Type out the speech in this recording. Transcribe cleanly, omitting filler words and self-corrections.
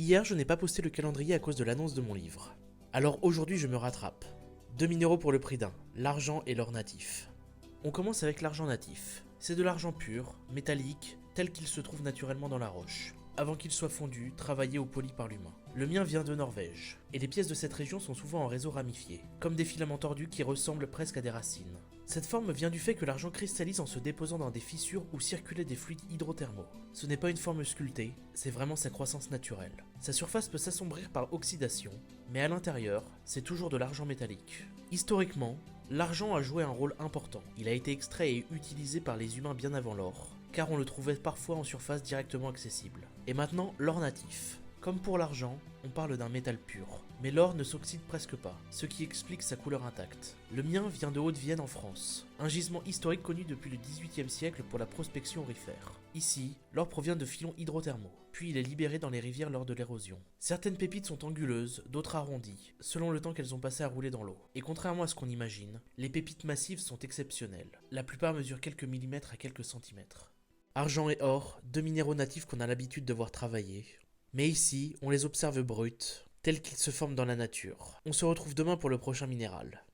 Hier, je n'ai pas posté le calendrier à cause de l'annonce de mon livre. Alors aujourd'hui, je me rattrape. Deux minéraux pour le prix d'un, l'argent et l'or natif. On commence avec l'argent natif. C'est de l'argent pur, métallique, tel qu'il se trouve naturellement dans la roche, avant qu'il soit fondu, travaillé ou poli par l'humain. Le mien vient de Norvège, et les pièces de cette région sont souvent en réseau ramifié, comme des filaments tordus qui ressemblent presque à des racines. Cette forme vient du fait que l'argent cristallise en se déposant dans des fissures où circulaient des fluides hydrothermaux. Ce n'est pas une forme sculptée, c'est vraiment sa croissance naturelle. Sa surface peut s'assombrir par oxydation, mais à l'intérieur, c'est toujours de l'argent métallique. Historiquement, l'argent a joué un rôle important. Il a été extrait et utilisé par les humains bien avant l'or, car on le trouvait parfois en surface directement accessible. Et maintenant, l'or natif. Comme pour l'argent, on parle d'un métal pur, mais l'or ne s'oxyde presque pas, ce qui explique sa couleur intacte. Le mien vient de Haute-Vienne en France, un gisement historique connu depuis le XVIIIe siècle pour la prospection aurifère. Ici, l'or provient de filons hydrothermaux, puis il est libéré dans les rivières lors de l'érosion. Certaines pépites sont anguleuses, d'autres arrondies, selon le temps qu'elles ont passé à rouler dans l'eau. Et contrairement à ce qu'on imagine, les pépites massives sont exceptionnelles. La plupart mesurent quelques millimètres à quelques centimètres. Argent et or, deux minéraux natifs qu'on a l'habitude de voir travailler. Mais ici, on les observe bruts, tels qu'ils se forment dans la nature. On se retrouve demain pour le prochain minéral.